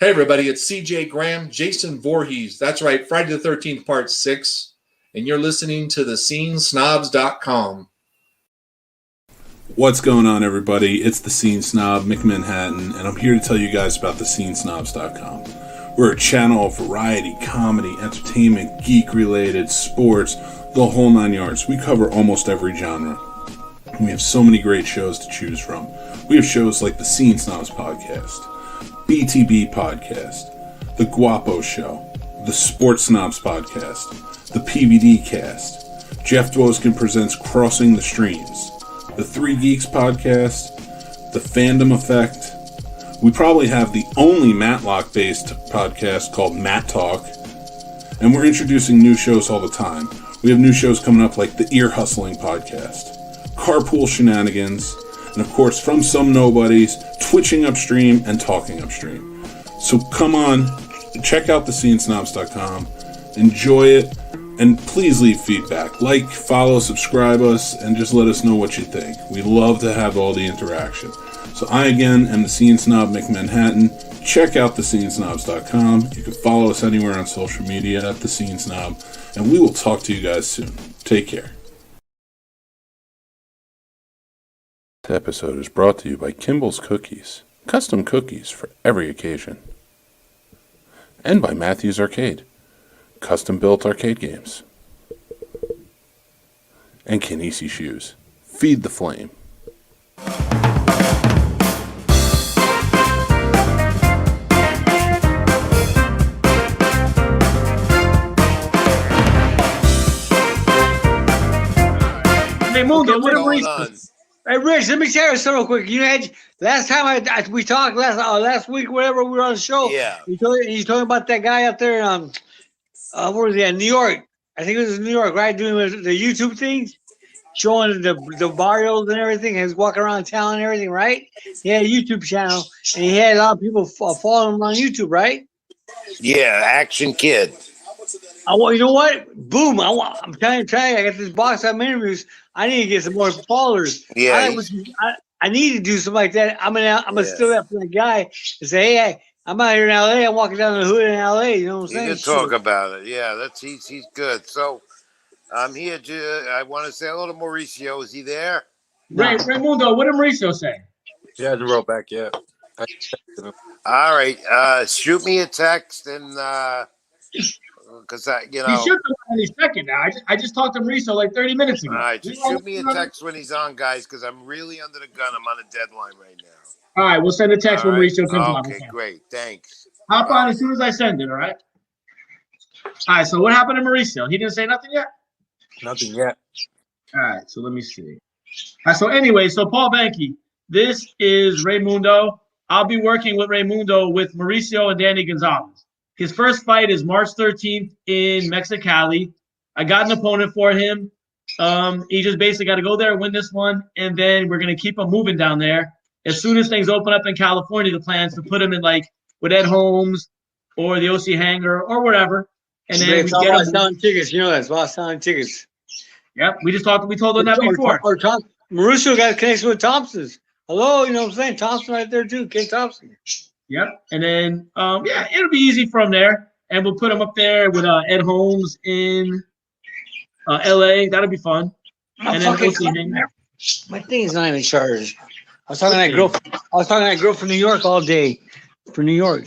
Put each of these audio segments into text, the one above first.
Hey, everybody, it's CJ Graham, Jason Voorhees. That's right, Friday the 13th, Part 6. And you're listening to thescenesnobs.com. What's going on, everybody? It's the Scene Snob, McManhattan, and I'm here to tell you guys about thescenesnobs.com. We're a channel of variety, comedy, entertainment, geek-related, sports, the whole nine yards. We cover almost every genre. We have so many great shows to choose from. We have shows like the Scene Snobs Podcast, BTB Podcast, the Guapo Show, the Sports Snobs Podcast, the PVD Cast, Jeff Dwoskin presents Crossing the Streams, the Three Geeks Podcast, the Fandom Effect. We probably have the only Matlock-based podcast called Matt Talk, and we're introducing new shows all the time. We have new shows coming up like the Ear Hustling Podcast, Carpool Shenanigans, and of course, From Some Nobodies, Twitching Upstream, and Talking Upstream. So come on, check out thescenesnobs.com, enjoy it, and please leave feedback. Like, follow, subscribe us, and just let us know what you think. We love to have all the interaction. So I, again, am the Scene Snob McManhattan. Check out thescenesnobs.com. You can follow us anywhere on social media at The Scene Snob, and we will talk to you guys soon. Take care. This episode is brought to you by Kimball's Cookies, custom cookies for every occasion, and by Matthews Arcade, custom-built arcade games, and Kinesi Shoes. Feed the flame. Raymundo, what are we? Hey, Rich, let me share this real quick. You had last time we talked last week, whatever we were on the show. Yeah. He's talking about that guy out there in where was he at? New York. I think it was in New York, right? Doing the YouTube things, showing the barrios and everything. He was walking around town and everything, right? He had a YouTube channel, and he had a lot of people following him on YouTube, right? Yeah, Action Kid. You know what? Boom! I'm trying. I got this box of interviews. I need to get some more followers. Yeah, I need to do something like that. I'm gonna steal that from the guy and say, hey, I'm out here in LA. I'm walking down the hood in LA. You know what I'm saying? You can talk about it. Yeah, he's good. So I'm here I want to say hello to Mauricio. Is he there? Raymundo, what did Mauricio say? He hasn't wrote back yet. All right. Shoot me a text and because He should be any second now. I just talked to Mauricio like 30 minutes ago. All right, just shoot me a text when he's on, guys, because I'm really under the gun. I'm on a deadline right now. All right, we'll send a text when Mauricio comes on. Okay, great. Thanks. Hop on as soon as I send it, all right? All right, so what happened to Mauricio? He didn't say nothing yet? Nothing yet. All right, so let me see. All right, so anyway, Paul Banke, this is Raymundo. I'll be working with Raymundo with Mauricio and Danny Gonzalez. His first fight is March 13th in Mexicali. I got an opponent for him. He just basically got to go there, win this one, and then we're going to keep him moving down there. As soon as things open up in California, the plan is to put him in like with Ed Holmes or the OC Hangar or wherever. And then we get him selling tickets. You know that's about selling tickets. Yep, we told them that before. Or Mauricio got a connection with Thompson's. Hello, you know what I'm saying? Thompson right there too, Ken Thompson. Yep, and then it'll be easy from there, and we'll put him up there with Ed Holmes in LA. That'll be fun. And then we'll see him. My thing is not even charged. I was talking to that girl from New York all day. For New York.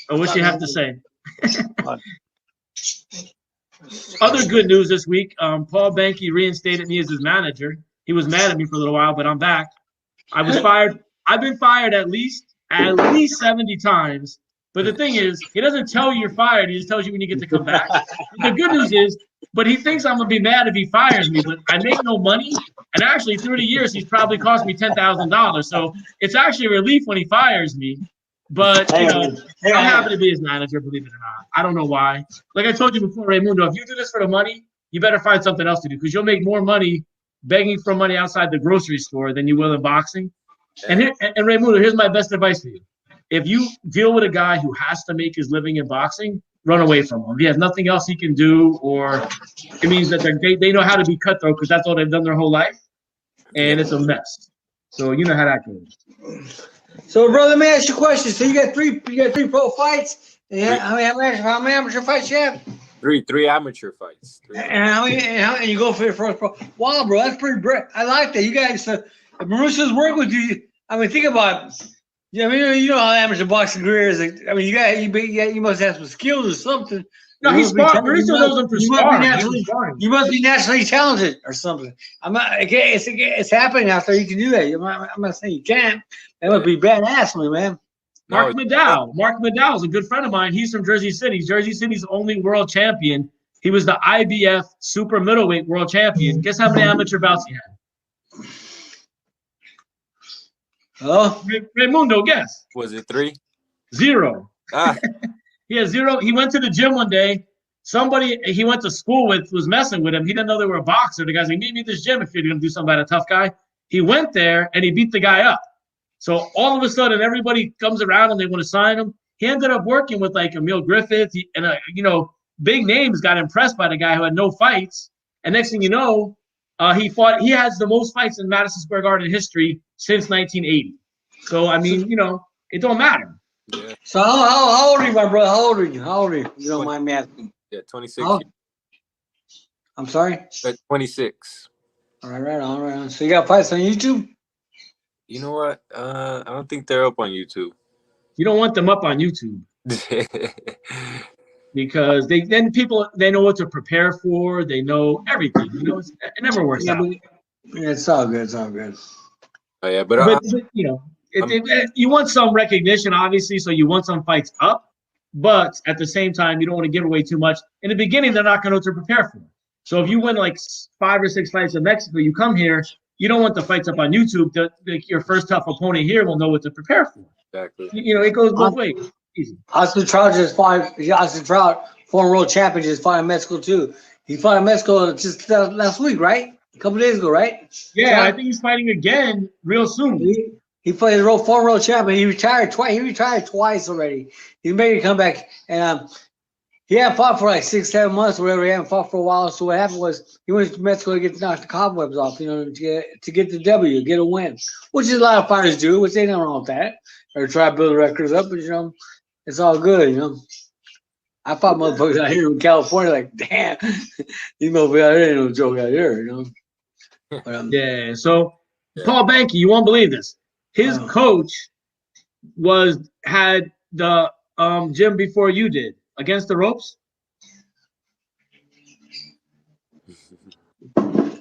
What she have to say? Other good news this week. Paul Banke reinstated me as his manager. He was mad at me for a little while, but I'm back. I was fired. I've been fired at least 70 times. But the thing is, he doesn't tell you you're fired. He just tells you when you get to come back. The good news is, but he thinks I'm going to be mad if he fires me. But I make no money. And actually, through the years, he's probably cost me $10,000. So it's actually a relief when he fires me. But, I'm happy to be his manager, believe it or not. I don't know why. Like I told you before, Raymundo, if you do this for the money, you better find something else to do because you'll make more money begging for money outside the grocery store than you will in boxing. And Raymundo, here's my best advice for you. If you deal with a guy who has to make his living in boxing, run away from him. If he has nothing else he can do, or it means that they know how to be cutthroat because that's all they've done their whole life, and it's a mess. So you know how that goes. So, brother, let me ask you a question. So you got three pro fights. And how many amateur fights you have? Three amateur fights. And and you go for your first pro? Wow, bro, that's pretty great. I like that. You guys, if Marissa's working with you, I mean, think about it. Yeah, I mean, you know how amateur boxing career is. I mean, you must have some skills or something. No, he's smart. Marissa knows him for sparring. You must be naturally talented or something. I'm not. It's happening out there. You can do that. I'm not saying you can't. That would be badass, man. Mark McDowell is a good friend of mine. He's from Jersey City. Jersey City's only world champion. He was the IBF super middleweight world champion. Guess how many amateur bouts he had? Oh, Raymundo, guess. Was it 3? 0. Ah. He had 0. He went to the gym one day. Somebody he went to school with was messing with him. He didn't know they were a boxer. The guy's like, meet me at this gym if you're going to do something about a tough guy. He went there, and he beat the guy up. So all of a sudden, everybody comes around, and they want to sign him. He ended up working with, like, Emil Griffith. And, big names got impressed by the guy who had no fights. And next thing you know, he fought. He has the most fights in Madison Square Garden history since 1980. So, I mean, it don't matter. Yeah. So how old are you, my brother? How old are you? If you don't mind me asking. Yeah, 26. I'm sorry? 26. All right, right on. So you got fights on YouTube? You know what? I don't think they're up on YouTube. You don't want them up on YouTube. Because people know what to prepare for. They know everything. It never works out. It's all good. It's all good. Oh yeah, but you want some recognition, obviously. So you want some fights up, but at the same time, you don't want to give away too much. In the beginning, they're not going to know what to prepare for. So if you win like 5 or 6 fights in Mexico, you come here. You don't want the fights up on YouTube. Your first tough opponent here will know what to prepare for. Exactly. It goes both ways. Easy. Austin Trout just fought. Austin Trout, former world champion, just fought in Mexico too. He fought in Mexico just last week, right? A couple days ago, right? Yeah, I think he's fighting again real soon. He played the former world champion. He retired twice. He retired twice already. He's making a comeback, and he hadn't fought for like 6-7 months or whatever. He hadn't fought for a while. So what happened was he went to Mexico to get knock the cobwebs off, to get the W, get a win, which is a lot of fighters do, which ain't nothing wrong with that. Or try to build records up, but it's all good, I fought motherfuckers out here in California, like, damn, these motherfuckers out here ain't no joke out here, But, yeah. So Paul Banke, you won't believe this. His coach had the gym before you did, Against the Ropes.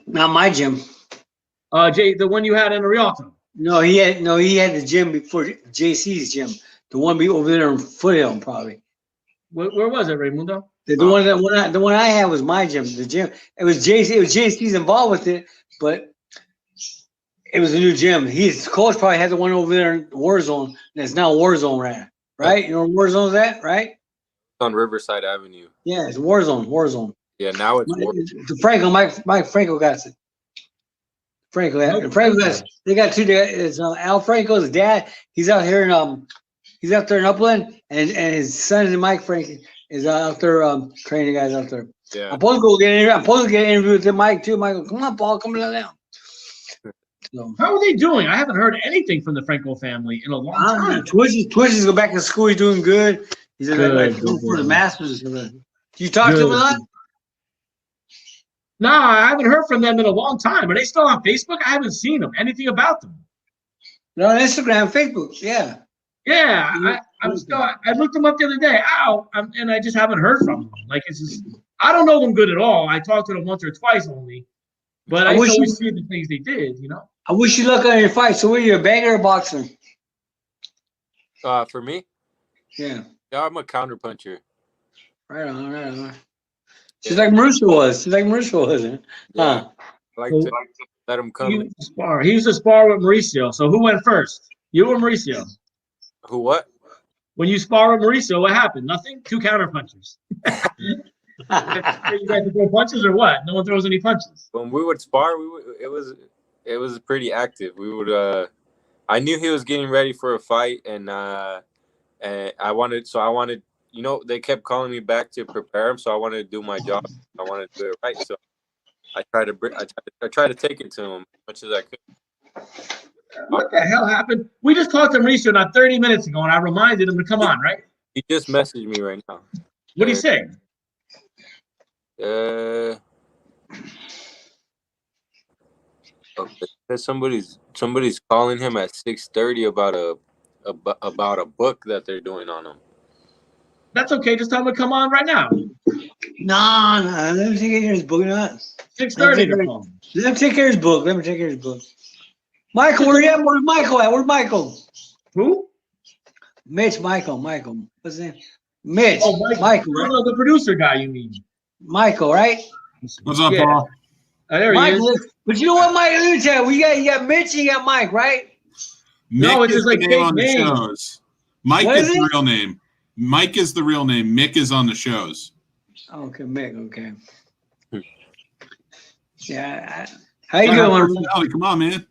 Not my gym. Jay, the one you had in Rialto. No, he had the gym before JC's gym. The one over there in Foothill, probably. Where was it, Raymundo? The one I had was my gym. The gym. It was JC. It was JC's involved with it, but it was a new gym. His coach probably had the one over there in Warzone. That's now Warzone, right? You know where Warzone's at, right? On Riverside Avenue. Yeah, it's Warzone. Yeah, now it's the Franco. Mike Franco got it. Franco got. They got 2. It's Al Franco's dad. He's out here in He's out there in Upland, and his son and Mike Frank is out there training guys out there. Yeah. I'm supposed to get an interview with Mike too. Michael, come on, Paul, come down. So, how are they doing? I haven't heard anything from the Franco family in a long time. Twitch is go back to school. He's doing good. He's for the Masters. You talk to him a lot? No, I haven't heard from them in a long time. Are they still on Facebook? I haven't seen them. Anything about them? No, on Instagram, Facebook. Yeah. Yeah, I looked them up the other day. And I just haven't heard from them. Like, it's just, I don't know them good at all. I talked to them once or twice only, but I always see the things they did. I wish you luck on your fight. So, were you a bagger or a boxer? For me? Yeah, I'm a counter puncher. Right on. She's like Marisha was. Huh? Yeah. I like to let him come. He used to spar with Mauricio. So who went first? You or Mauricio? Who what? When you spar with Mauricio, what happened? Nothing? 2 counter punches. You guys throw punches or what? No one throws any punches. When we would spar, it was pretty active. We would. I knew he was getting ready for a fight, and I wanted. They kept calling me back to prepare him, so I wanted to do my job. I wanted to do it right, so I tried to take it to him as much as I could. What the hell happened? We just talked to Mauricio not 30 minutes ago, and I reminded him to come on, right? He just messaged me right now. What did he say? Okay. Somebody's calling him at 6:30 about a book that they're doing on him. That's okay. Just tell him to come on right now. Nah. Let me take care of his book. Not 6:30 to call. Let him take care of his book. Michael, where you at? Where's Michael at? Where's Michael? Who? Mitch. Michael. What's his name? Mitch. Oh, Michael. Right? The producer guy, you mean? Michael, right? What's up, Paul? There he is. But you know what, Mike? Let me tell you, you got Mitch and you got Mike, right? No, Mick it's is just the like name fake on the names. shows. Mike What is is the it? real name. Mike is the real name. Mick is on the shows. Okay, Mick. Okay. Yeah. How you doing? Personality, come on, man.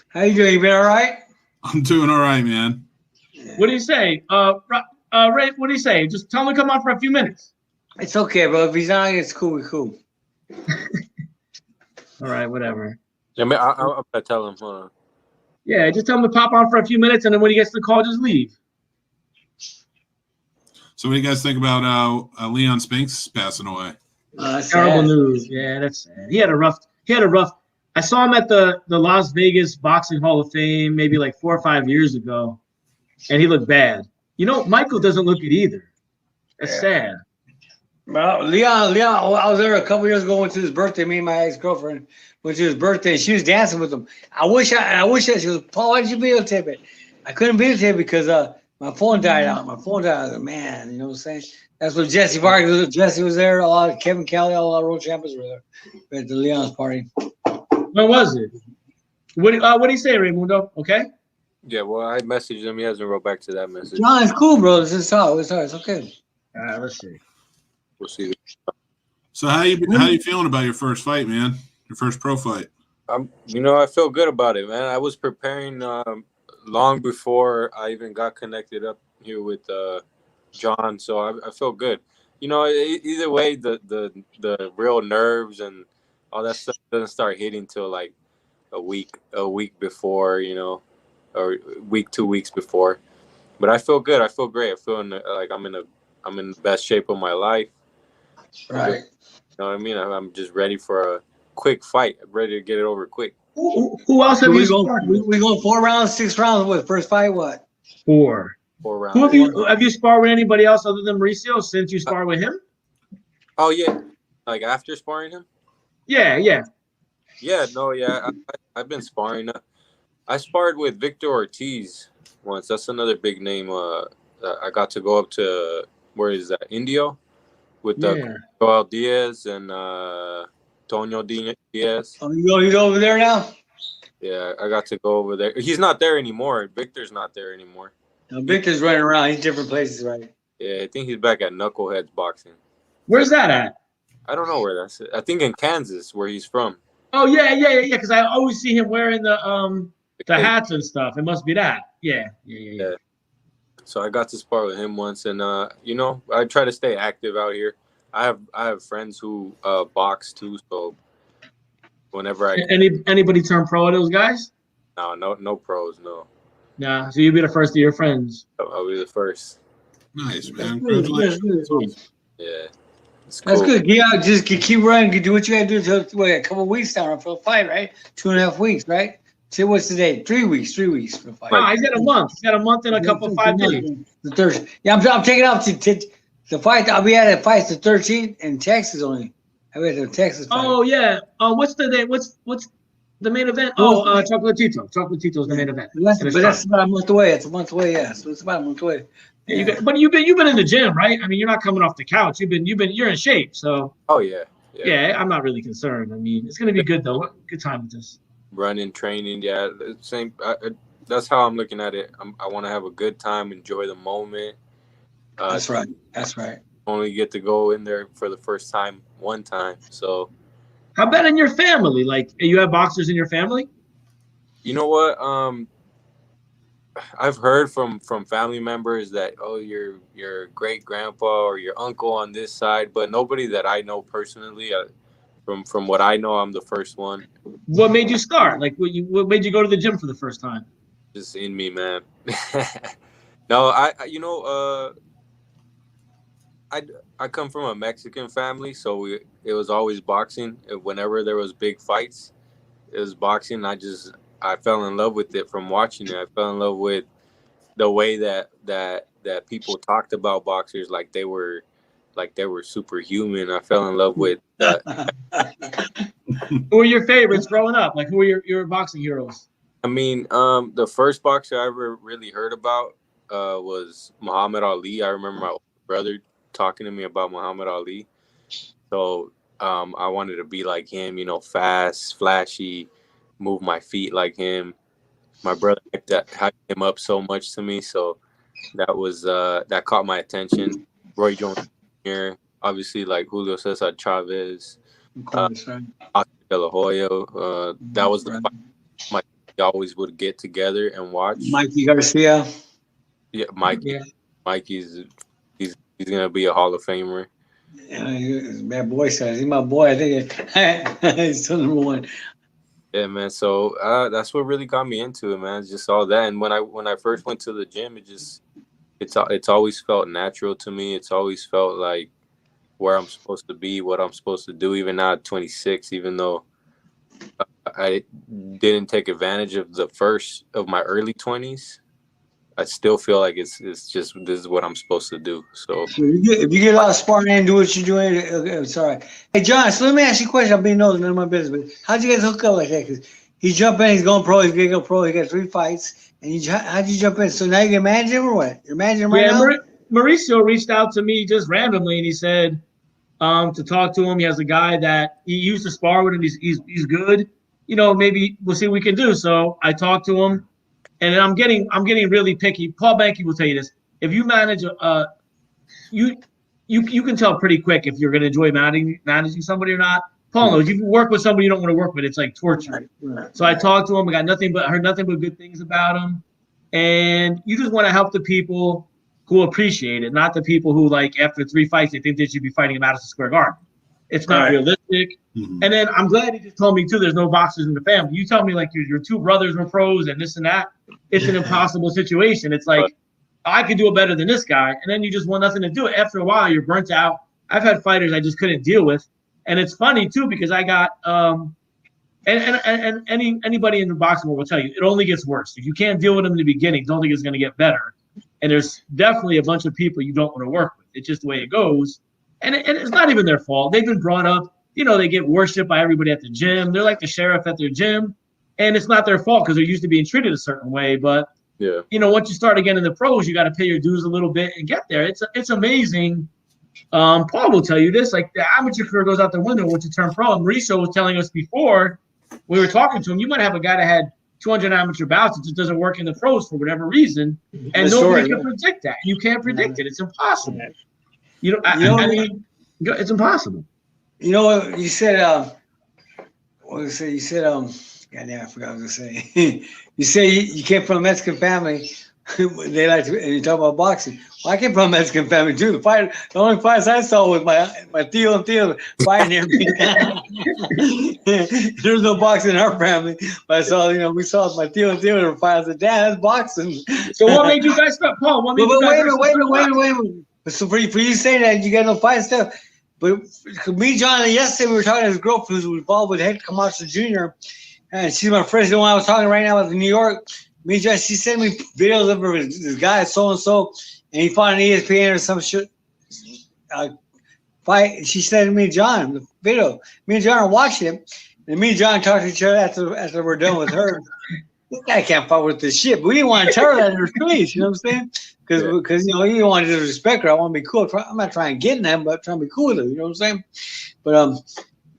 How you doing? You been all right? I'm doing all right, man. What do you say? Ray, what do you say? Just tell him to come on for a few minutes. It's okay, bro. If he's not, it's cool. We're cool. All right, whatever. I'm gonna tell him. Hold on. Yeah, just tell him to pop on for a few minutes, and then when he gets the call, just leave. So, what do you guys think about Leon Spinks passing away? Terrible news. Yeah, that's sad. He had a rough. I saw him at the Las Vegas Boxing Hall of Fame maybe like 4 or 5 years ago, and he looked bad. You know, Michael doesn't look it either. That's sad. Well, Leon, I was there a couple years ago. Went to his birthday. Me and my ex-girlfriend went to his birthday. She was dancing with him. I wish that she was, Paul, why did you videotape it? I couldn't videotape it because my phone died out. I was like, man, you know what I'm saying? That's what Jesse Vargas. Jesse was there. A lot of Kevin Kelly, a lot of world champions were there at the Leon's party. When was it? What do you say, Raymundo? Okay. Yeah, well, I messaged him. He hasn't wrote back to that message. No, it's cool, bro. It's all. It's okay. All right, let's see. We'll see. So, how you feeling about your first fight, man? Your first pro fight? I feel good about it, man. I was preparing long before I even got connected up here with John, so I feel good. Either way, the real nerves and all that stuff doesn't start hitting till like a week before, or week, 2 weeks before. But I feel good. I feel great. I feel like I'm in the best shape of my life. Right. You know what I mean? I'm just ready for a quick fight. I'm ready to get it over quick. Who else have you sparred with? We going 4 rounds, 6 rounds. What, first fight? What? 4. 4 rounds. Who have you sparred with anybody else other than Mauricio since you sparred with him? Oh yeah, like after sparring him. Yeah. Yeah, no, yeah. I've been sparring. I sparred with Victor Ortiz once. That's another big name. I got to go up to, where is that? Indio, with Joel Diaz and Tonio Diaz. Oh, he's over there now? Yeah, I got to go over there. He's not there anymore. Victor's not there anymore. No, Victor's running around. He's different places, right? Yeah, I think he's back at Knuckleheads Boxing. Where's that at? I don't know where that's at. I think in Kansas, where he's from. Oh yeah. Because I always see him wearing the hats and stuff. It must be that. Yeah. So I got to spar with him once, and I try to stay active out here. I have friends who box too, so whenever I anybody turn pro of those guys? No pros, no. Nah, so you'll be the first of your friends. I'll be the first. Nice, man. Congratulations. Yeah. That's good. Yeah, just keep running. Do what you gotta do until a couple of weeks down for a fight, right? 2.5 weeks, right? So what's today? 3 weeks. 3 weeks for a fight. No, he's got a month. He's got a month and a couple of 5 days. The Thursday. Yeah, I'm taking off to the fight. I'll be at a fight the 13th in Texas only. I'll be at the Texas fight. Oh yeah. What's the day? What's the main event? Chocolatito. Chocolatito's the main event. That's about a month away. It's a month away. Yeah, so it's about a month away. Yeah. But you've been in the gym, right? I mean, you're not coming off the couch. You're in shape. So. Oh yeah. Yeah, I'm not really concerned. I mean, it's gonna be good though. Good time with this. Running, training, yeah, same. That's how I'm looking at it. I want to have a good time, enjoy the moment. That's right. Only get to go in there for the first time, one time. So, how about in your family? Like, you have boxers in your family? You know what? I've heard from family members that your great grandpa or your uncle on this side, but nobody that I know personally. From what I know, I'm the first one. What made you start? Like, what made you go to the gym for the first time? Just in me, man. No, I come from a Mexican family, so it was always boxing. Whenever there was big fights, it was boxing. I fell in love with it from watching it. I fell in love with the way that people talked about boxers like they were superhuman. I fell in love with Who were your favorites growing up? Like, who were your boxing heroes? I mean, the first boxer I ever really heard about was Muhammad Ali. I remember my older brother talking to me about Muhammad Ali. So I wanted to be like him, fast, flashy, move my feet like him. My brother hyped him up so much to me, so that caught my attention. Roy Jones Jr., obviously, like Julio Cesar Chavez, Oscar De La Hoya. That was the fight we always would get together and watch. Mikey Garcia. Yeah, Mikey's he's gonna be a Hall of Famer. Yeah, he's a bad boy size. He's my boy. I think he's still number one. Yeah, man. So that's what really got me into it, man. Just all that, and when I first went to the gym, it's always felt natural to me. It's always felt like where I'm supposed to be, what I'm supposed to do. Even now at 26, even though I didn't take advantage of of my early 20s, I still feel like it's just this is what I'm supposed to do. So if you get a lot of sparring and do what you're doing, okay, sorry. Hey, John, so let me ask you a question. I've been nosing, none of my business, but how'd you guys hook up like that? Because he's jumping, he's going pro, he's going to go pro, he got 3 fights, and how'd you jump in? So now you can manage him or what? You're managing him right now? Mauricio reached out to me just randomly, and he said to talk to him. He has a guy that he used to spar with, and he's good. Maybe we'll see what we can do. So I talked to him. And I'm getting really picky. Paul Banke will tell you this: if you manage you can tell pretty quick if you're going to enjoy managing somebody or not. Paul knows. You can work with somebody you don't want to work with. It's like torture. Right. So I talked to him. I heard nothing but good things about him. And you just want to help the people who appreciate it, not the people who, like, after 3 fights they think they should be fighting at Madison Square Garden. It's not realistic. Mm-hmm. And then I'm glad he just told me too, there's no boxers in the family. You tell me like your 2 brothers were pros and this and that. It's an impossible situation. It's like, I could do it better than this guy. And then you just want nothing to do it. After a while, you're burnt out. I've had fighters I just couldn't deal with. And it's funny too, because I got, and anybody in the boxing world will tell you, it only gets worse. If you can't deal with them in the beginning, don't think it's going to get better. And there's definitely a bunch of people you don't want to work with. It's just the way it goes. And it's not even their fault. They've been brought up, they get worshipped by everybody at the gym. They're like the sheriff at their gym. And it's not their fault because they're used to being treated a certain way. But, once you start again in the pros, you got to pay your dues a little bit and get there. It's amazing. Paul will tell you this, like the amateur career goes out the window once you turn pro. And Mauricio was telling us before we were talking to him, you might have a guy that had 200 amateur bouts. It just doesn't work in the pros for whatever reason. And nobody can predict that. You can't predict it. It's impossible. I mean, it's impossible. You know what you said? What did you say? Goddamn, I forgot what I was going to say. You say you came from a Mexican family. They like to, and you talk about boxing. Well, I came from a Mexican family too. The only fights I saw was my tío and tía fighting everything. There was no boxing in our family, but I saw, we saw my tío and tía were fighting. I said, "Dad, that's boxing." So what made you guys stop, Paul? What made you guys wait a minute. So for you saying that you got no fight stuff, but me, John, and yesterday we were talking to his girlfriend who's involved with Head Camacho Jr. And she's my friend. The one I was talking right now with New York. Me, John, she sent me videos of her, this guy so and so, and he fought on ESPN or some shit fight. She said to me, John, the video. Me and John are watching it, and me and John talked to each other after we're done with her. This guy can't fight with this shit. But we didn't want to tell her that in her face. You know what I'm saying? Because you don't want to disrespect her. I want to be cool. I'm not trying to get in them, but I'm trying to be cool with her. You know what I'm saying? But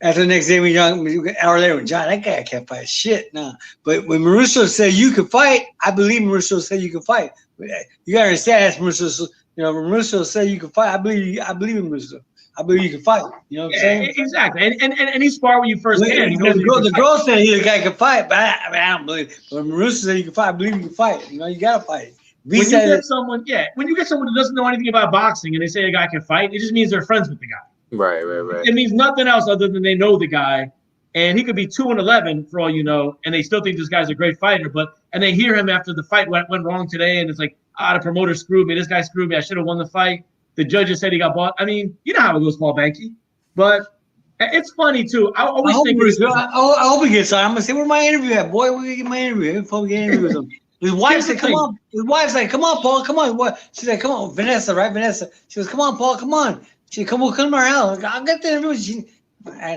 after the next day, an hour later, John, that guy can't fight shit. No. But when Mauricio said you could fight, I believe Mauricio said you could fight. You gotta understand that's Mauricio. Mauricio said you could fight. I believe in Mauricio. I believe you can fight. You know what I'm saying? Exactly. And he sparred when you first came. The girl said the guy could fight, but I don't believe it. But Mauricio said you can fight. I believe you can fight. You gotta fight. When you get someone who doesn't know anything about boxing and they say a guy can fight, it just means they're friends with the guy. Right. It means nothing else other than they know the guy, and he could be 2-11 for all you know, and they still think this guy's a great fighter. And they hear him after the fight went wrong today, and it's like, the promoter screwed me. This guy screwed me. I should have won the fight. The judges said he got bought. I mean, you know how it goes, Paul Banke. But it's funny too. I always think. I hope he gets on. I'm gonna say, where my interview at, boy? Where you get my interview? Probably get an interview with him. His wife said, "Come on." His wife's like, "Come on, Paul. Come on." What? She's like, "Come on, Vanessa, right? Vanessa." She goes, "Come on, Paul. Come on." She said, "Come to our house." I'll get the interview. She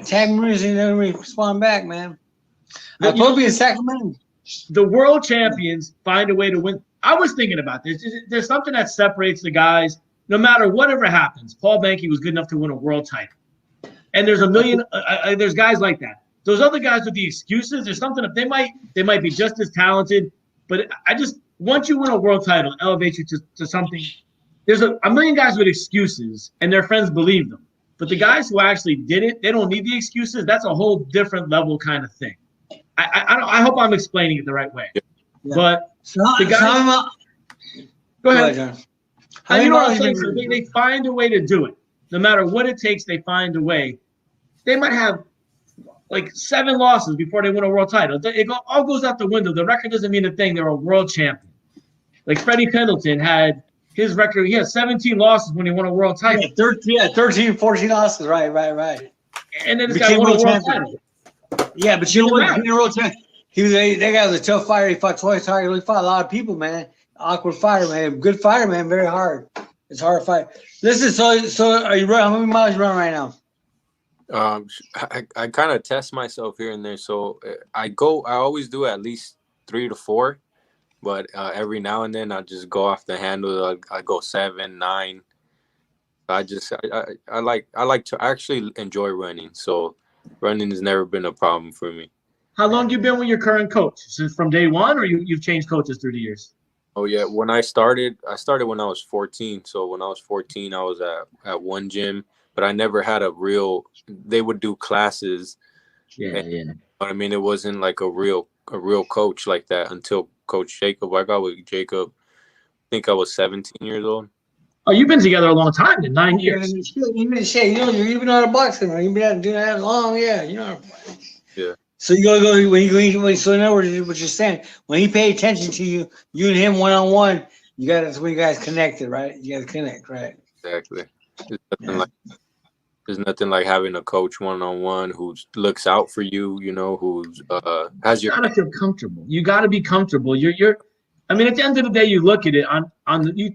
tagged me. She didn't respond back, man. I'll probably be in Sacramento. The world champions find a way to win. I was thinking about this. There's something that separates the guys. No matter whatever happens, Paul Banke was good enough to win a world title. And there's a million. There's guys like that. Those other guys with the excuses. There's something that they might be just as talented, but once you win a world title, it elevates you to something. There's a million guys with excuses, and their friends believe them. But the guys who actually did it, they don't need the excuses. That's a whole different level kind of thing. I hope I'm explaining it the right way. Yeah. But the guys. Go ahead. John. You know what I'm saying? So they find a way to do it. No matter what it takes, they find a way. They might have like 7 losses before they win a world title. It all goes out the window. The record doesn't mean a thing. They're a world champion. Like Freddie Pendleton had his record. He had 17 losses when he won a world title. 13, 14 losses. Right. And then this guy won a world title. Yeah, but you know what? Being a world champion, that guy was a tough fighter. He fought twice hard. He fought a lot of people, man. Awkward fighter, man. Good fighter, man. Very hard. It's hard to fight. Listen, so are you running? How many miles you running right now? I kind of test myself here and there. So I always do at least 3 to 4, but every now and then I just go off the handle. I go 7, 9. I like to actually enjoy running. So running has never been a problem for me. How long you been with your current coach? Since from day one, or you've changed coaches through the years? Oh yeah, when I started when I was 14. So when I was 14, I was at one gym, but I never had a real. They would do classes. Yeah. But I mean, it wasn't like a real coach like that until Coach Jacob. I got with Jacob. I think I was 17 years old. Oh, you've been together a long time, in 9 years. You've been you've been out of boxing, man. You've been out of doing that long, yeah. You know. Yeah. So you gotta go so in other words, what you're saying, when he paid attention to you and him 1-on-1, that's when you guys connected, right? You guys connect, right? Exactly. There's nothing like having a coach 1-on-1 who looks out for you, who's has your. You gotta feel comfortable. You gotta be comfortable. You're. I mean, at the end of the day, you look at it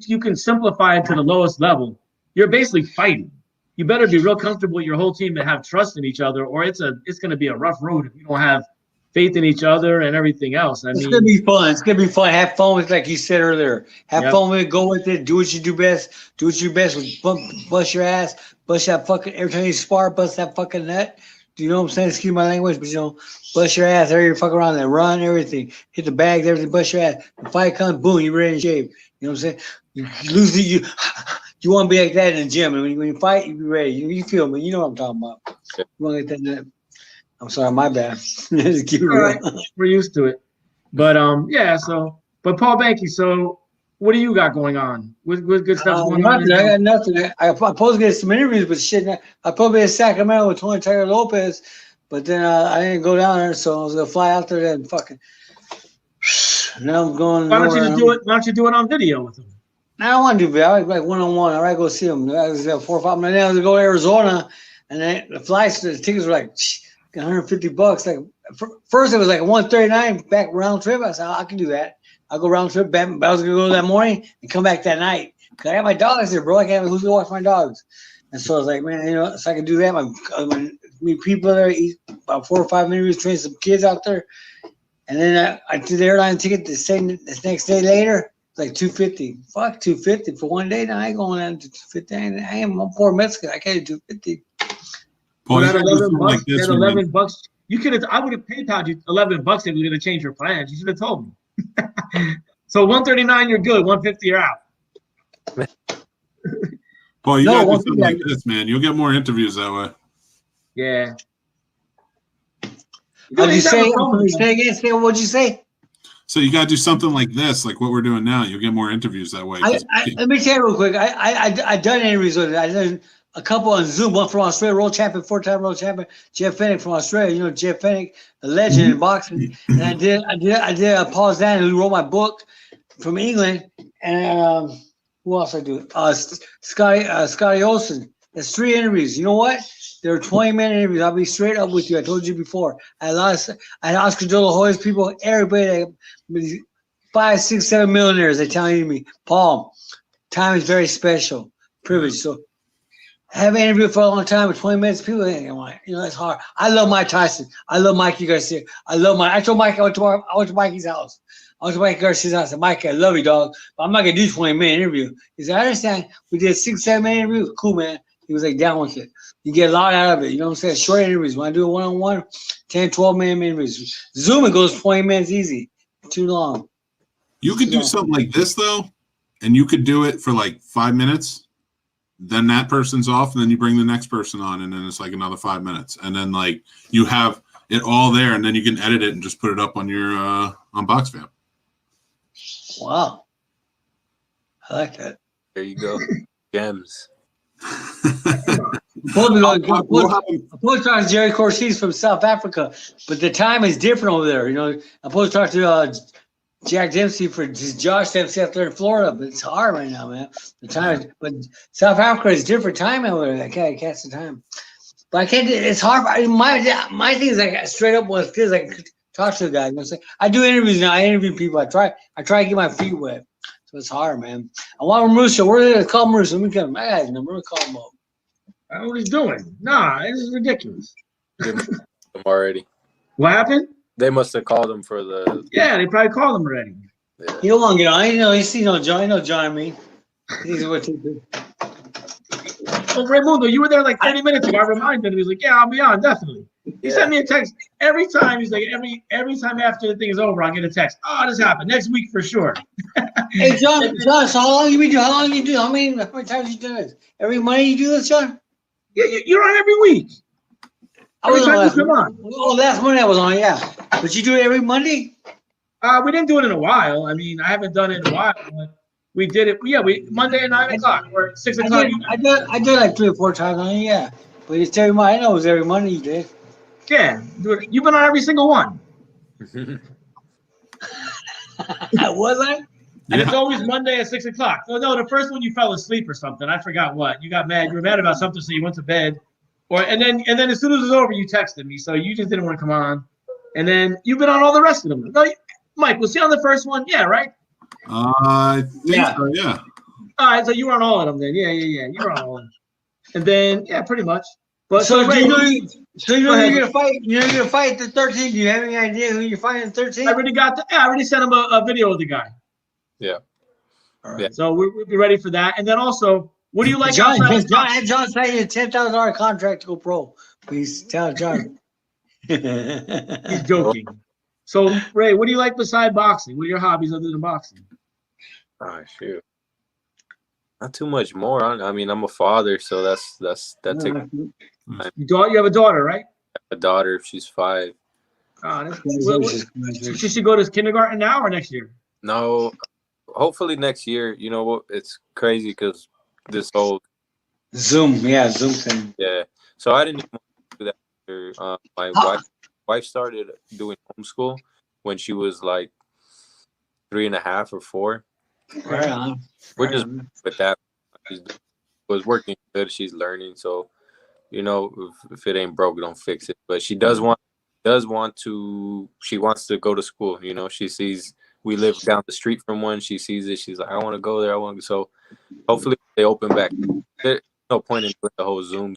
you can simplify it to the lowest level. You're basically fighting. You better be real comfortable with your whole team and have trust in each other, or it's going to be a rough road if you don't have faith in each other and everything else. It's going to be fun. It's going to be fun. Have fun with, like you said earlier. Have fun with it. Go with it. Do what you do best. Do what you do best. Bust your ass. Bust that fucking, every time you spar, bust that fucking nut. Do you know what I'm saying? Excuse my language, but bust your ass. Every fuck around there. Run everything. Hit the bags, everything. Bust your ass. The fight comes, boom, you're ready to shave. You know what I'm saying? You lose the, you want to be like that in the gym, and when you fight, you be ready. You feel me? You know what I'm talking about. You want to get that. I'm sorry, my bad. Right. We're used to it, but but Paul Banke. So, what do you got going on? With good stuff going on? I got nothing. I'm supposed to get some interviews, but shit, I probably in Sacramento with Tony Tiger Lopez, but then I didn't go down there, so I was gonna fly out there and fucking. Now I'm going. Why don't you just do it? Why don't you do it on video with him? I don't want to do video. I like 1-on-1. I go see him. I was 4 or 5 minutes. I was to go to Arizona, and then the tickets were like $150. Like first, it was like $139 back round trip. I said, I can do that. I'll go round trip back. I was gonna go that morning and come back that night. Cause I got my dogs there, bro. I can't. Who's gonna watch my dogs? And so I was like, man, so I can do that. My meet people there, eat about 4 or 5 minutes, train some kids out there, and then I did the airline ticket the next day later. It's like $250. Fuck $250 for one day. Now I ain't going down to $250. I'm poor Mexican. I can't do $250. Paul, that $11. You could have. I would have PayPal you $11 if we were gonna change your plans. You should have told me. So $139, you're good. $150, you're out. Paul, you gotta do something like this, man. You'll get more interviews that way. Yeah. What'd you say? What'd you say? So you gotta do something like this, like what we're doing now. You'll get more interviews that way. Let me tell you real quick. I done interviews with it. a couple on Zoom. One from Australia, world champion, 4-time world champion, Jeff Fennick from Australia. You know Jeff Fennick, a legend in boxing. And I did Paul Zan, who wrote my book from England, and who else I do? Scotty Olsen. There's 3 interviews. You know what? There were 20-minute interviews. I'll be straight up with you. I told you before. I had Oscar De La Hoya's people, everybody, 5, 6, 7 millionaires. They're telling me, Paul, time is very special, privilege. So have an interview for a long time with 20 minutes. People, it's hard. I love Mike Tyson. I love Mikey Garcia. I told Mike I went to Mikey's house. I went to Mike Garcia's house. I said, Mike, I love you, dog, but I'm not gonna do 20-minute interview. He said, I understand. We did 6, 7-minute interviews. Cool, man. He was like down with it. You get a lot out of it. You know what I'm saying? Short interviews. When I do a one-on-one, 10, 12-minute interviews. Zoom, it goes 20 minutes easy. Too long. You could do something like this, though, and you could do it for like 5 minutes. Then that person's off, and then you bring the next person on, and then it's like another 5 minutes. And then, like, you have it all there, and then you can edit it and just put it up on your on BoxFam. Wow. I like that. There you go. Gems. I'm supposed to talk to Jerry Corsi's from South Africa, but the time is different over there. You know, I'm supposed to talk to Jack Dempsey for Josh Dempsey up there in Florida, but it's hard right now, man. The time, but South Africa is different time over there. I can't catch the time, but I can't. It's hard. My thing is like straight up what it is. Like talk to the guy. You know, I do interviews now. I interview people. I try to get my feet wet. So it's hard, man. I want Mauricio. Where are they? Call Mauricio. Let me get him. I got his number. Call him up. I don't know what he's doing. Nah, this is ridiculous. Them already. What happened? They must have called him for the. Yeah, they probably called him already. Yeah. You don't want to get on. I know. You see, John. I know John and me. These are what you do. Oh, Raymundo, you were there like 30 minutes ago. I reminded him. He was like, "Yeah, I'll be on definitely." He sent me a text every time. He's like, every time after the thing is over, I'll get a text. Oh, this happened next week for sure. Hey, John. So how long you been doing? How long you do? How many times you do this? Every Monday you do this, John? Yeah, you're on every week. I was Every time you come on. Oh, last Monday I was on, yeah. But you do it every Monday? We didn't do it in a while. I mean, I haven't done it in a while, but we did it. Yeah, we Monday at 9 o'clock or 6 o'clock. I did like 3 or 4 times on it, yeah. But it's every Monday. I know it was every Monday you did. Yeah, you've been on every single one. Was I? And it's always Monday at 6 o'clock. Oh no, the first one you fell asleep or something. I forgot what. You got mad. You were mad about something, so you went to bed. And then as soon as it was over, you texted me. So you just didn't want to come on. And then you've been on all the rest of them. No, Mike, was he on the first one? Yeah, right? I think so, yeah. All right, so you were on all of them then. Yeah. You were on all of them. And then, yeah, pretty much. But so you're gonna fight. You're gonna fight the 13th. Do you have any idea who you're fighting the 13th? I already sent him a video of the guy. Yeah. All right. Yeah. So we'll be ready for that. And then also, what do you like? John signed a $10,000 contract to go pro. Please tell John. He's joking. So Ray, what do you like beside boxing? What are your hobbies other than boxing? Oh shoot. Not too much more. I mean, I'm a father, so that takes. You have a daughter, right? A daughter. She's 5. Oh, that's cool. She should go to kindergarten now or next year? No, hopefully next year. You know what? It's crazy because this whole Zoom thing. Yeah. So I didn't even want to do that. After, my wife started doing homeschool when she was like 3.5 or 4. Right on. We're just with that. She was working good. She's learning, so you know, if it ain't broke, don't fix it. But she does want to. She wants to go to school. You know, she sees we live down the street from one. She sees it. She's like, I want to go there. I want to. So hopefully they open back. There's no point in doing the whole Zoom.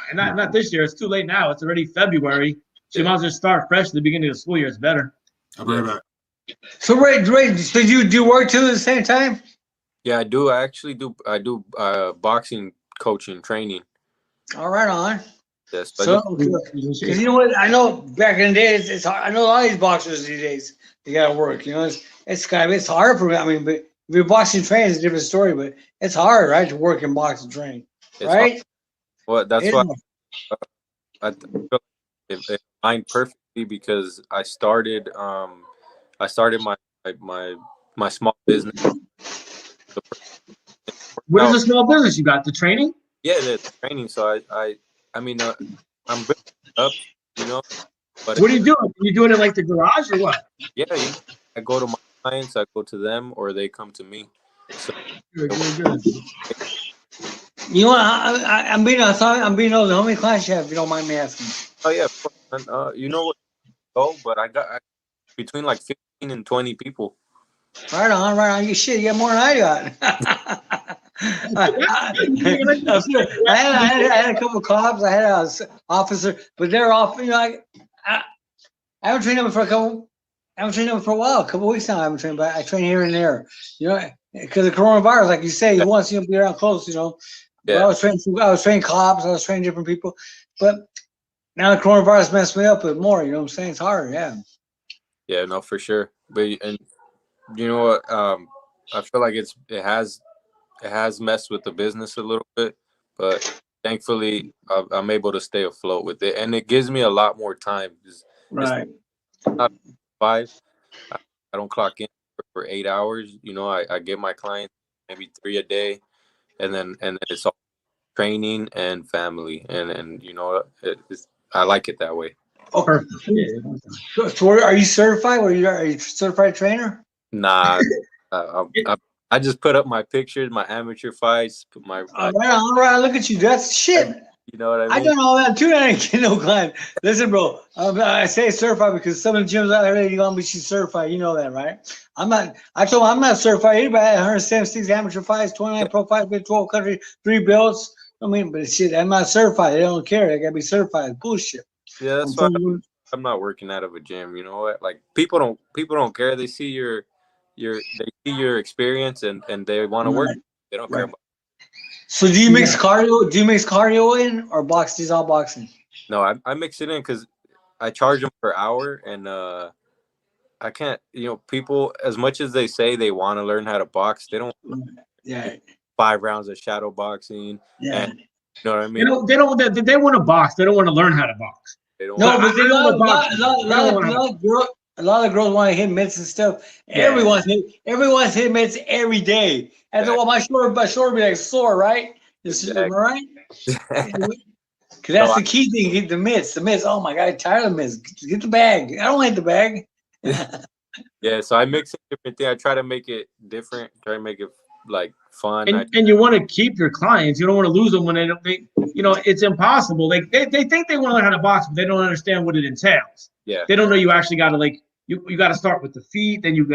And not this year. It's too late now. It's already February. She might as well start fresh at the beginning of the school year. It's better. I'll be right back. So Ray, so you do work too at the same time? Yeah, I do. I actually do. I do boxing coaching training. All right, on. Yes, So, because you know what, I know back in the day, it's hard. I know a lot of these boxers these days, they gotta work. You know, it's hard for me. I mean, but if you're boxing training, it's a different story. But it's hard, right, to work and box and train, right? Hard. Well, that's why I feel like it aligned perfectly because I started my small business. What is the small business you got? The training? Yeah, the training. So I mean, I'm building up, you know. But What are you doing? You doing it like the garage or what? yeah, I go to my clients, I go to them, or they come to me. So Good. You know what? I'm being honest. I'm being honest. How many clients you have? If you don't mind me asking. oh yeah, of course. And, you know what? Go, but I got between like 15 and 20 people. Right on. You shit. You got more than I got. I had a couple of cops. I had an officer, but they're off. You know, I haven't trained them for a while. A couple of weeks now. I haven't trained, but I train here and there. You know, because of coronavirus, like you say, you want to be around close. You know, Yeah. but I was training cops. I was training different people, but now the coronavirus messed me up a bit more. You know what I'm saying? It's harder. Yeah. Yeah, no, for sure. But and you know what? I feel like it has messed with the business a little bit, but thankfully I'm able to stay afloat with it, and it gives me a lot more time. Right. It's not 5. I don't clock in for 8 hours. You know, I give my clients maybe 3 a day, and then it's all training and family, and you know, I like it that way. Oh, perfect. So are you certified? Are you a certified trainer? Nah, I just put up my pictures, my amateur fights, put my All right. Look at you. That's shit. you know what I mean? I done all that too. I ain't get no client. Listen, bro. I say certified because some of the gyms out there, you want me to be certified. You know that, right? I'm not. I told him I'm not certified. Anybody had 176 amateur fights, 29 pro fights, 12 country, 3 belts. I mean, but shit, I'm not certified. They don't care. They gotta be certified. Bullshit. Yeah, that's why I'm not working out of a gym. You know what? Like people don't care. They see your experience and they want to work. They don't care about. So do you mix cardio? Do you mix cardio in or box? These all boxing. No, I mix it in because I charge them per hour, and I can't. You know, people as much as they say they want to learn how to box, they don't. Yeah. 5 rounds of shadow boxing. Yeah. And, you know what I mean? They want to box. They don't want to learn how to box. They don't. No, but a lot of girls want to hit mitts and stuff. Yeah. Everyone's hitting mitts every day. And so, well, my shoulder be like sore, right? Exactly. Am I right? Because that's the key thing. Get the mitts. Oh my God, I'm tired of the mitts. Get the bag. I don't like the bag. Yeah, so I mix it different things. I try to make it different. Try to make it like fun. And you want to keep your clients. You don't want to lose them when they don't. It's impossible. Like they think they want to learn how to box, but they don't understand what it entails. Yeah. They don't know you actually got to you got to start with the feet. Then you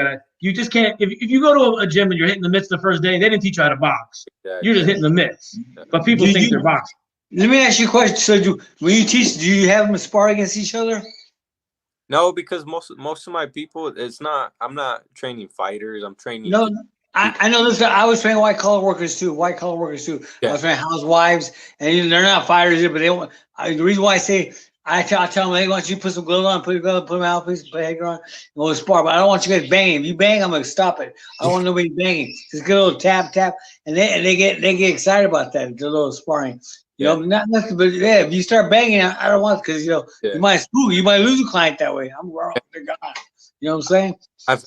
just can't. If you go to a gym and you're hitting the mitts the first day, they didn't teach you how to box. Exactly. You're just hitting the mitts. But people think they're boxing. Let me ask you a question. So when you teach, do you have them spar against each other? No, because most of my people, it's not. I'm not training fighters. I'm training. No, I know this. I was training white collar workers too. Yeah. I was training housewives, and they're not fighters yet, but they want. The reason why I tell them, hey, why don't you put some gloves on, put your glove, put them out, please, put a headgear on, and we'll spar. But I don't want you guys banging. If you bang, I'm gonna stop it. I don't want nobody banging. Just get a little tap, and they get excited about that. The little sparring. You know, not nothing, but yeah, if you start banging, I don't want because you might spook, you might lose a client that way. I'm wrong. They're gone. You know what I'm saying?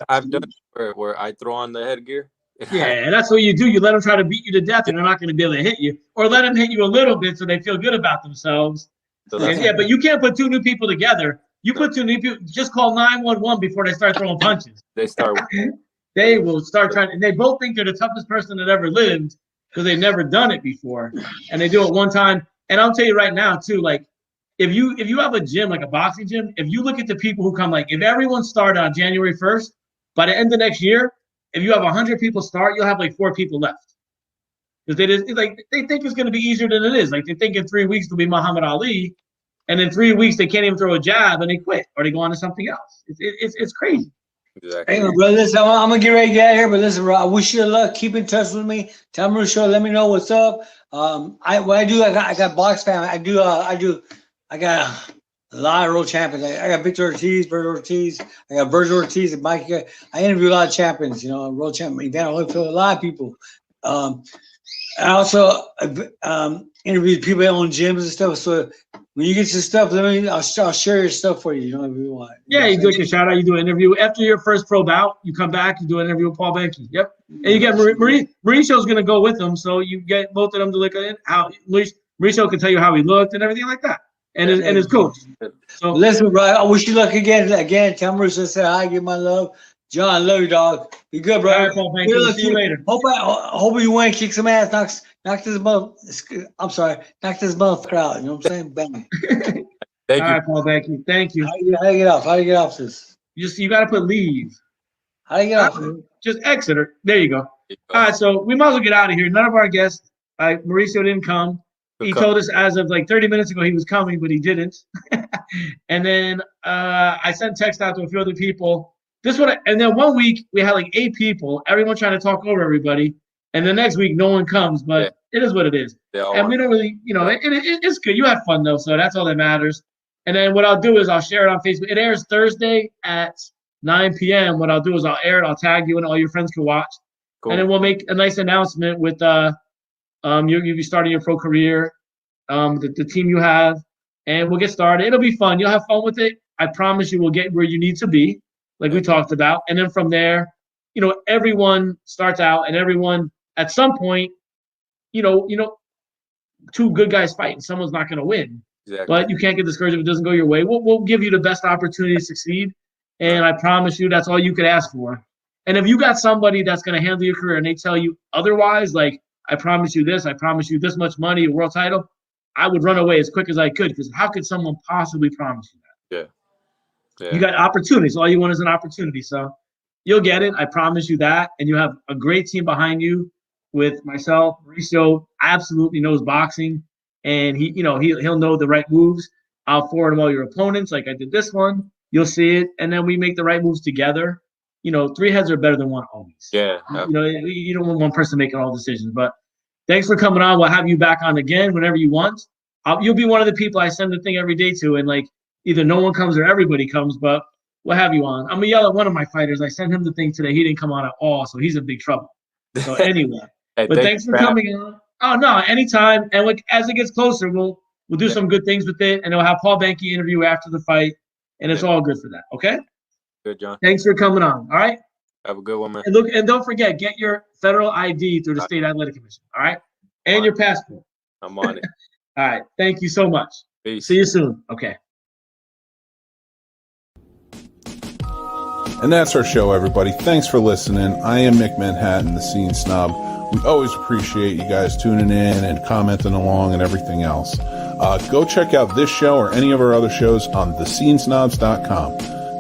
I've done where I throw on the headgear. Yeah, and that's what you do. You let them try to beat you to death, and they're not going to be able to hit you, or let them hit you a little bit so they feel good about themselves. So but you can't put 2 new people together. You put 2 new people. Just call 911 before they start throwing punches. They start. They will start trying, and they both think they're the toughest person that ever lived because they've never done it before, and they do it one time. And I'll tell you right now too, like if you have a gym like a boxing gym, if you look at the people who come, like if everyone started on January 1st, by the end of next year, if you have 100 people start, you'll have like 4 people left. Because they think it's going to be easier than it is. Like they think in 3 weeks they'll be Muhammad Ali, and in 3 weeks they can't even throw a jab and they quit or they go on to something else. It's crazy. Exactly. Hey, brother, listen, I'm gonna get ready to get out of here, but listen, bro, I wish you luck. Keep in touch with me. Tell me the show. Let me know what's up. I got box family. I got a lot of world champions. I got Victor Ortiz, Virgil Ortiz. I got Virgil Ortiz and Mike. I interview a lot of champions. World champion, Evander Holyfield, a lot of people. I also interviewed people that own gyms and stuff. So when you get your stuff, I'll share your stuff for you. You know, if you want. Yeah, you do like a shout out. You do an interview after your first pro bout. You come back, you do an interview with Paul Banke. Yep, and you get Mauricio's going to go with him, so you get both of them to look at how Mauricio can tell you how he looked and everything like that, and his coach. So listen, bro, I wish you luck again. Tell Mauricio said hi, give my love. John, love you, dog. Be good, bro. All right, Paul Banke. See you later. Hope you win, kick some ass, knock this motherfucker out. You know what I'm saying? Bang. Thank All you. right, Paul Banke. Thank you. How do you get off? How do you get off this? You got to put leave. How do you get off? Just exit her. There you go. All right, so we might as well get out of here. None of our guests, Mauricio didn't come. He told us as of like 30 minutes ago he was coming, but he didn't. And then I sent text out to a few other people. And then 1 week we had like 8 people, everyone trying to talk over everybody. And the next week no one comes, but it is what it is. And we don't really, it's good. You have fun though, so that's all that matters. And then what I'll do is I'll share it on Facebook. It airs Thursday at 9 p.m. What I'll do is I'll air it, I'll tag you, and all your friends can watch. Cool. And then we'll make a nice announcement with you'll be starting your pro career, the team you have, and we'll get started. It'll be fun. You'll have fun with it. I promise you we'll get where you need to be, like we talked about. And then from there, everyone starts out, and everyone at some point, two good guys fighting. Someone's not going to win. Exactly. But you can't get discouraged if it doesn't go your way. We'll give you the best opportunity to succeed. And I promise you that's all you could ask for. And if you got somebody that's going to handle your career and they tell you otherwise, like, I promise you this, I promise you this much money, a world title, I would run away as quick as I could, because how could someone possibly promise you that? Yeah. You got opportunities. All you want is an opportunity. So you'll get it. I promise you that. And you have a great team behind you with myself. Mauricio absolutely knows boxing, and he'll know the right moves. I'll forward him all your opponents, like I did this one. You'll see it, and then we make the right moves together. 3 heads are better than one always. Yeah. You don't want one person making all decisions. But thanks for coming on. We'll have you back on again whenever you want. You'll be one of the people I send the thing every day to, and like either no one comes or everybody comes, but we'll have you on. I'm gonna yell at one of my fighters. I sent him the thing today. He didn't come on at all, so he's in big trouble. So anyway, but thanks for coming on. Oh no, anytime. And as it gets closer, we'll do some good things with it, and we'll have Paul Banke interview after the fight, and it's all good for that. Okay. Good, John. Thanks for coming on. All right. Have a good one, man. And don't forget, get your federal ID through the State Athletic Commission. All right, and your passport. I'm on it. All right. Thank you so much. Peace. See you soon. Okay. And that's our show, everybody. Thanks for listening. I am Mick Manhattan, the Scene Snob. We always appreciate you guys tuning in and commenting along and everything else. Go check out this show or any of our other shows on thescenesnobs.com.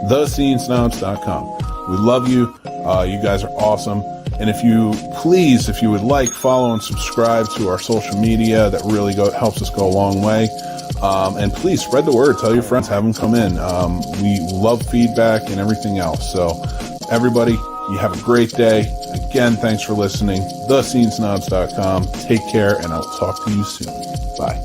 thescenesnobs.com. We love you. You guys are awesome. And if you would like, follow and subscribe to our social media. That really helps us go a long way. And please spread the word. Tell your friends. Have them come in. We love feedback and everything else. So everybody, you have a great day. Again, thanks for listening. thescenesnobs.com. Take care, and I'll talk to you soon. Bye.